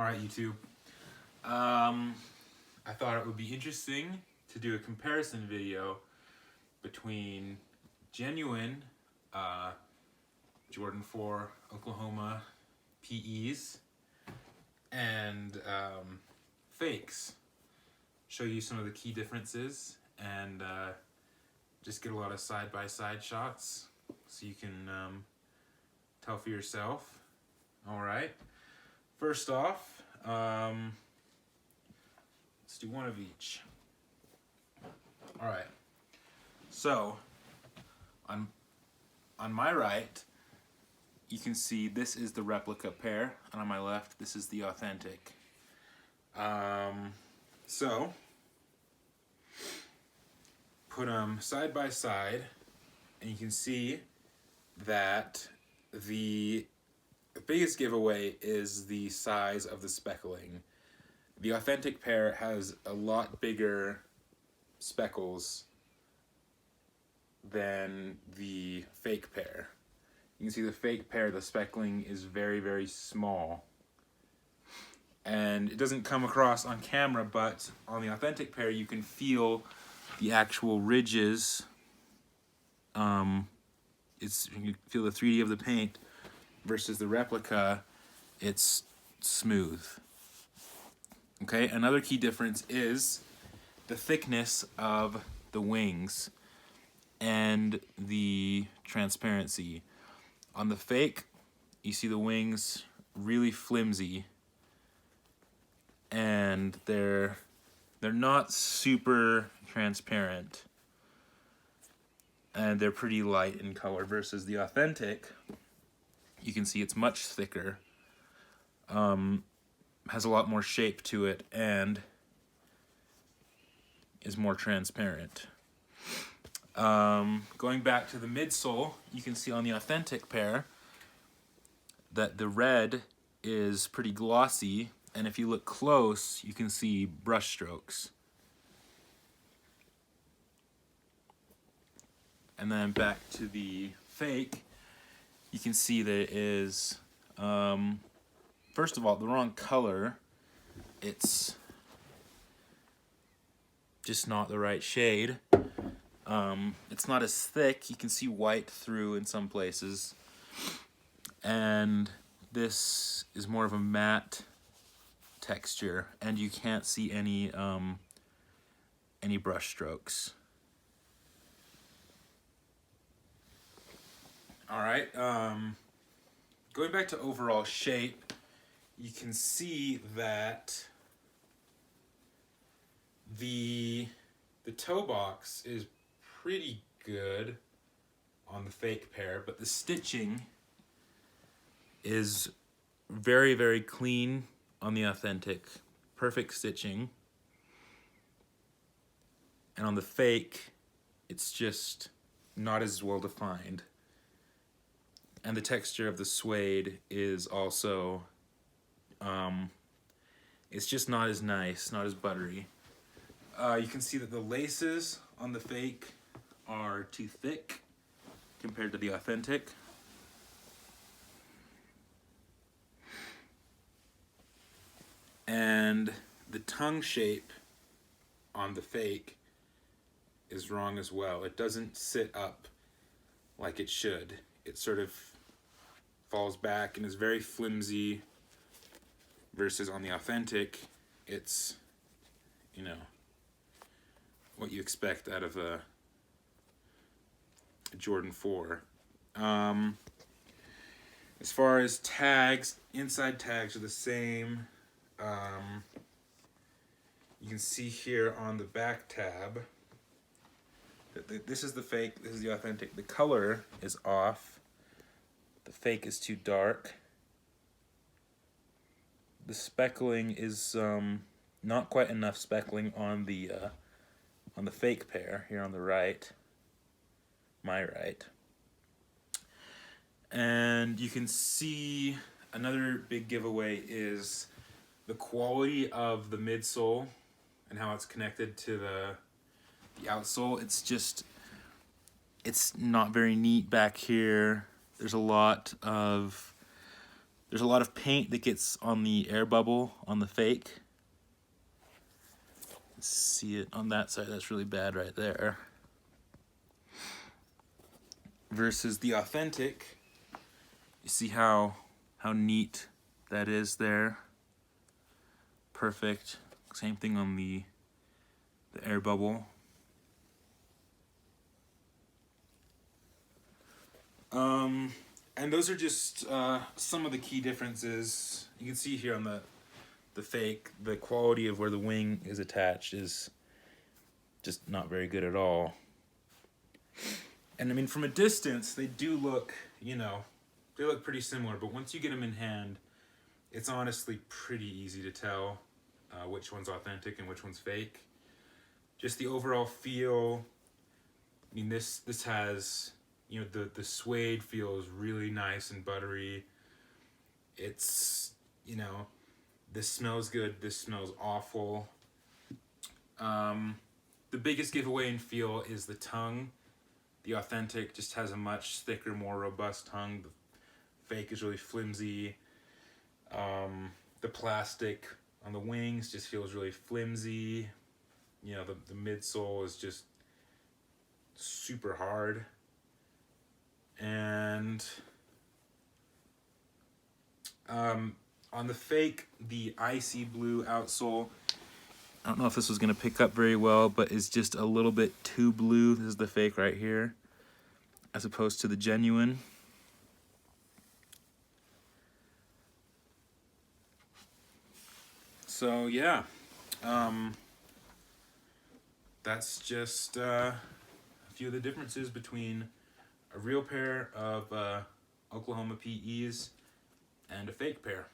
Alright, YouTube. I thought it would be interesting to do a comparison video between genuine Jordan 4 Oklahoma PEs and fakes. Show you some of the key differences and just get a lot of side-by-side shots so you can tell for yourself. Alright. First off, let's do one of each. Alright, so on my right, you can see this is the replica pair, and on my left, this is the authentic. So, put them side by side, and you can see that the biggest giveaway is the size of the speckling. The authentic pair has a lot bigger speckles than the fake pair. You can see the fake pair, the speckling is very, very small. And it doesn't come across on camera, but on the authentic pair you can feel the actual ridges. You can feel the 3D of the paint versus the replica, it's smooth. Okay, another key difference is the thickness of the wings and the transparency. On the fake, you see the wings really flimsy and they're not super transparent and they're pretty light in color versus the authentic. You can see it's much thicker, has a lot more shape to it, and is more transparent. Going back to the midsole, you can see on the authentic pair that the red is pretty glossy, and if you look close, you can see brush strokes. And then back to the fake, you can see that it is, first of all, the wrong color. It's just not the right shade. It's not as thick. You can see white through in some places. And this is more of a matte texture, and you can't see any brush strokes. Alright, going back to overall shape, you can see that the toe box is pretty good on the fake pair, but the stitching is very, very clean on the authentic. Perfect stitching. And on the fake, it's just not as well defined. And the texture of the suede is also, it's just not as nice, not as buttery. You can see that the laces on the fake are too thick compared to the authentic. And the tongue shape on the fake is wrong as well. It doesn't sit up like it should. It sort of falls back and is very flimsy, versus on the authentic, it's, you know, what you expect out of a Jordan 4. As far as tags, inside tags are the same. You can see here on the back tab that this is the fake, this is the authentic. The color is off. The fake is too dark. The speckling is not quite enough speckling on the fake pair here on the right, my right. And you can see another big giveaway is the quality of the midsole and how it's connected to the outsole. It's not very neat back here. There's a lot of There's a lot of paint that gets on the air bubble on the fake. See it on that side, that's really bad right there. Versus the authentic, you see how neat that is there. Perfect. Same thing on the air bubble. And those are just some of the key differences. You can see here on the fake, the quality of where the wing is attached is just not very good at all. And I mean, from a distance, they do look, you know, they look pretty similar, but once you get them in hand, it's honestly pretty easy to tell which one's authentic and which one's fake. Just the overall feel. I mean, this has, you know, the suede feels really nice and buttery. It's, you know, this smells good, this smells awful. The biggest giveaway in feel is the tongue. The authentic just has a much thicker, more robust tongue. The fake is really flimsy. The plastic on the wings just feels really flimsy. You know, the midsole is just super hard. And on the fake, the icy blue outsole, I don't know if this was going to pick up very well, but it's just a little bit too blue. This is the fake right here, as opposed to the genuine. So yeah, that's just a few of the differences between a real pair of Oklahoma PEs and a fake pair.